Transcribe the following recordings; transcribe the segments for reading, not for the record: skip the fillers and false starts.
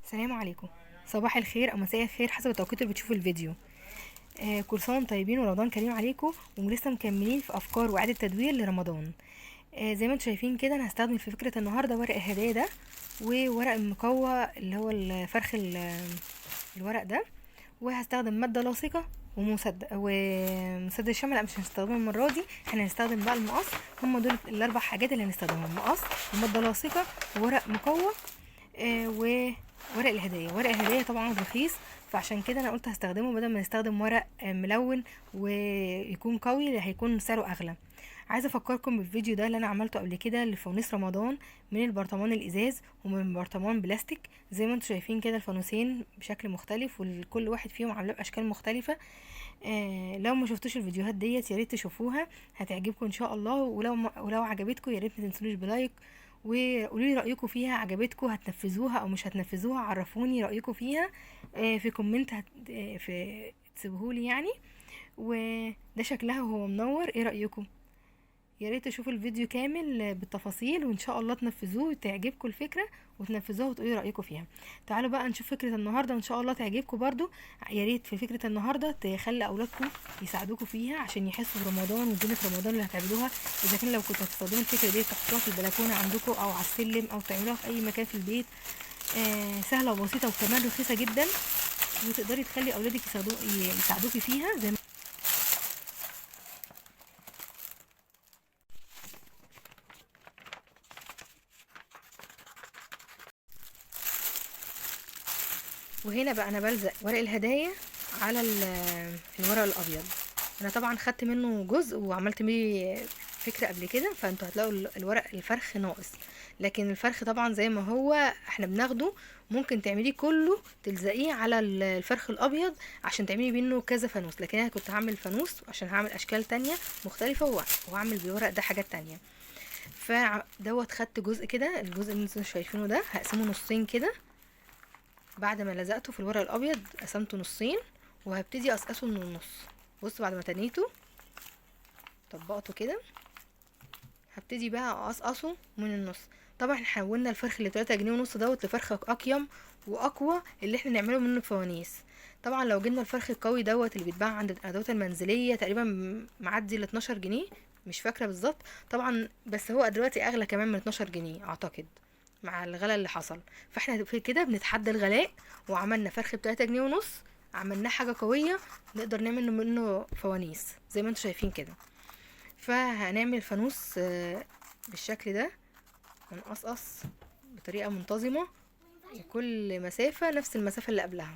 السلام عليكم. صباح الخير او مساء الخير حسب التوقيت اللي بتشوفوا الفيديو. كل سنه وانتم طيبين ورمضان كريم عليكم، ولسه مكملين في افكار واعاده تدوير لرمضان. زي ما انتم شايفين كده، انا هستخدم في فكره النهارده ورق الهدايا ده، وورق المقوى اللي هو الفرخ الورق ده، وهستخدم ماده لاصقه ومسدس الشمع. لا، مش هنستخدمه المره دي، احنا هنستخدم بقى المقص. هم دول الاربع حاجات اللي هنستخدمهم: مقص وماده لاصقه وورق مقوى. وورق الهدايا، ورق الهدايا طبعا رخيص، فعشان كده انا قلت هستخدمه بدل ما نستخدم ورق ملون ويكون قوي، هيكون سعره اغلى. عايزه افكركم بالفيديو ده اللي انا عملته قبل كده لفوانيس رمضان من البرطمان الازاز ومن برطمان بلاستيك. زي ما انتم شايفين كده الفانوسين بشكل مختلف، وكل واحد فيهم عامله باشكال مختلفه. لو ما شفتوش الفيديوهات ديت يا ريت تشوفوها، هتعجبكم ان شاء الله. ولو عجبتكم يا ريت ما تنسونيش بلايك، وقولوا لي رايكم فيها. عجبتكم هتنفذوها او مش هتنفذوها؟ عرفوني رايكم فيها في كومنت في تسيبوهولي يعني. وده شكلها وهو منور، ايه رايكم؟ يا ريت تشوفوا الفيديو كامل بالتفاصيل، وان شاء الله تنفذوه وتعجبكم الفكره وتنفذوها وتقولوا رايكم فيها. تعالوا بقى نشوف فكره النهارده، وان شاء الله تعجبكم برضو. يا ريت في فكره النهارده تخلي اولادكم يساعدوكم فيها عشان يحسوا برمضان وزينه رمضان اللي هتعملوها. اذا كان لو كنتوا هتستخدموا الفكره دي تحطوها في البلكونه عندكم او على السلم او تعملوها في اي مكان في البيت، سهله وبسيطه وكمان رخيصه جدا، وتقدري تخلي اولادك يساعدوكي فيها زي ما. وهنا بقى انا بلزق ورق الهدايا على الورق الابيض. انا طبعا خدت منه جزء وعملت بيه فكره قبل كده، فانتوا هتلاقوا الورق الفرخ ناقص، لكن الفرخ طبعا زي ما هو احنا بناخده. ممكن تعمليه كله تلزقيه على الفرخ الابيض عشان تعملي منه كذا فانوس، لكن انا كنت هعمل فانوس عشان هعمل اشكال تانية مختلفه، وهعمل بالورق ده حاجات تانية. فدوت خدت جزء كده، الجزء اللي انتوا شايفينه ده هقسمه نصين كده. بعد ما لزقته في الورق الابيض قسمته نصين، وهبتدي اقصقصه من النص. بص، بعد ما تنيته طبقته كده، هبتدي بقى اقصقصه من النص. طبعا احنا حولنا الفرخ اللي 3 جنيه ونص دوت لفرخ اقيم واقوى اللي احنا نعمله منه فوانيس. طبعا لو جبنا الفرخ القوي دوت اللي بيتباع عند الادوات المنزليه تقريبا معدي ال 12 جنيه، مش فاكره بالظبط طبعا، بس هو دلوقتي اغلى كمان من 12 جنيه اعتقد مع الغلاء اللي حصل. فاحنا في كده بنتحدى الغلاء، وعملنا فرخ ب3 جنيه ونص، عملناه حاجه قويه نقدر نعمل منه فوانيس زي ما انتم شايفين كده. فهنعمل فانوس بالشكل ده، هنقصقص بطريقه منتظمه، وكل مسافه نفس المسافه اللي قبلها.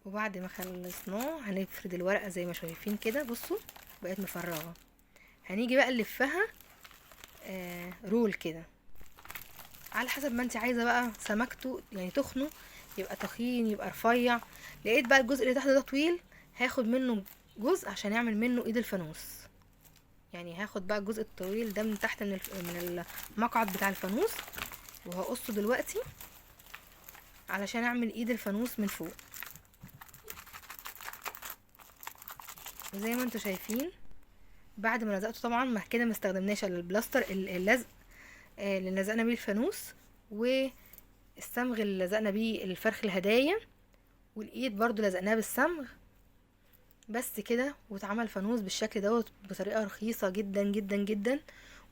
وبعد ما خلصناه هنفرد الورقه زي ما شايفين كده، بصوا بقت مفرغه. هنيجي بقى نلفها رول كده على حسب ما انت عايزه بقى سمكته، يعني تخنه يبقى تخين يبقى رفيع. لقيت بقى الجزء اللي تحت ده طويل، هاخد منه جزء عشان اعمل منه ايد الفانوس. يعني هاخد بقى الجزء الطويل ده من تحت من المقعد بتاع الفانوس، وهقصه دلوقتي علشان اعمل ايد الفانوس من فوق. وزي ما انتوا شايفين بعد ما لزقته، طبعا ما كده ما استخدمناش الا البلاستر اللزق اللي لزقنا بيه الفانوس، والصمغ اللي لزقنا بيه الفرخ الهدايا، والايد برضو لزقناها بالصمغ. بس كده واتعمل فانوس بالشكل دوت بطريقه رخيصه جدا جدا جدا.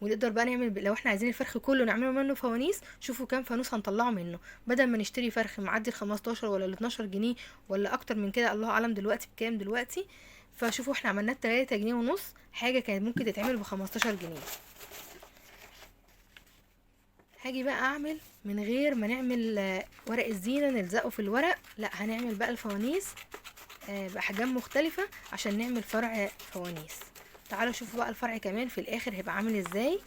ونقدر بقى نعمل لو احنا عايزين الفرخ كله نعمله منه فوانيس. شوفوا كام فانوس هنطلعه منه، بدل ما نشتري فرخ معدي ال15 ولا ال12 جنيه ولا اكتر من كده، الله اعلم دلوقتي بكام دلوقتي. فشوفوا احنا عملناه ب3 جنيه ونص، حاجه كانت ممكن تتعمل ب15 جنيه. هاجي بقى اعمل من غير ما نعمل ورق الزينه نلزقه في الورق، لا هنعمل بقى الفوانيس باحجام مختلفه عشان نعمل فرع فوانيس. تعالوا شوفوا بقى الفرع كمان في الاخر هيبقى عامل ازاي.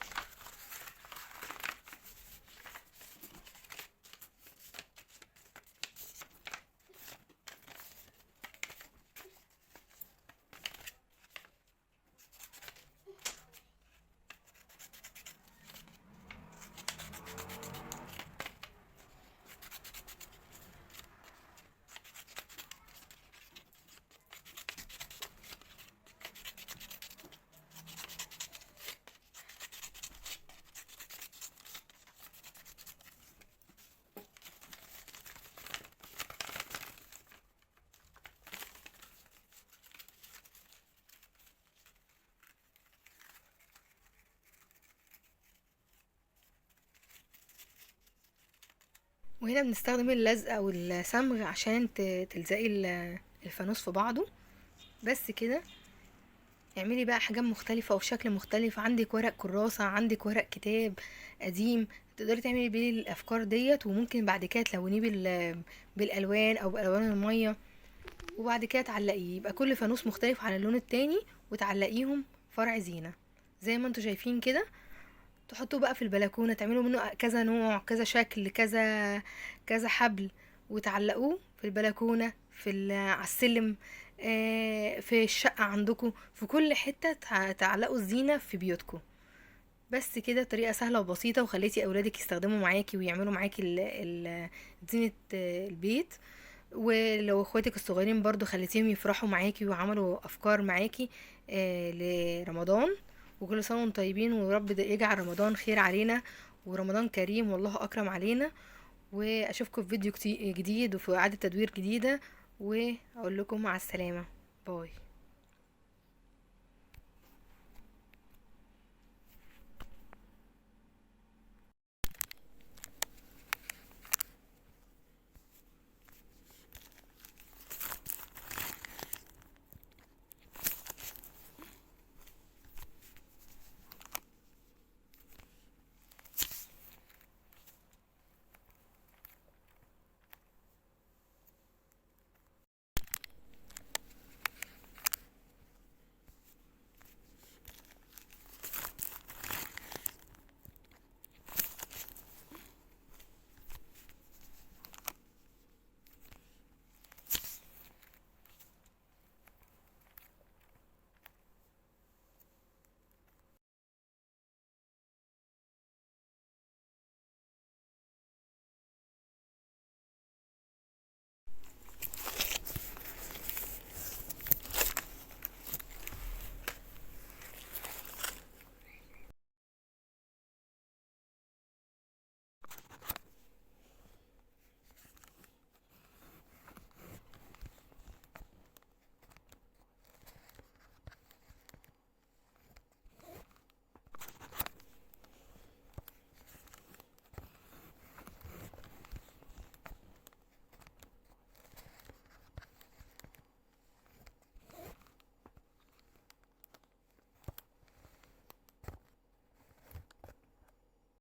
وهنا بنستخدم اللزق او الصمغ عشان تلزقي الفانوس في بعضه. بس كده. اعملي بقى احجام مختلفة او شكل مختلف، عندك ورق كراسة، عندك ورق كتاب قديم، تقدري تعملي بيه الافكار ديت. وممكن بعد كده تلونيه بالالوان او بالوان المية، وبعد كده تعلقيه، يبقى كل فانوس مختلف عن اللون التاني، وتعلقيهم فرع زينة زي ما انتوا شايفين كده. تحطوه بقى في البلكونة، تعملوا منه كذا نوع، كذا شكل، كذا حبل، وتعلقوه في البلكونة، على السلم، في الشقة عندكم، في كل حتة تعلقوا الزينة في بيوتكم. بس كده طريقة سهلة وبسيطة، وخليتي أولادك يستخدموا معاكي ويعملوا معاكي زينة البيت. ولو اخواتك الصغيرين برضو خليتيهم يفرحوا معاكي وعملوا أفكار معاكي لرمضان. وكل سنة وانتم طيبين، ورب يجعل رمضان خير علينا، ورمضان كريم والله أكرم علينا. وأشوفكم في فيديو جديد وفي إعادة تدوير جديدة، وأقول لكم مع السلامة. باي.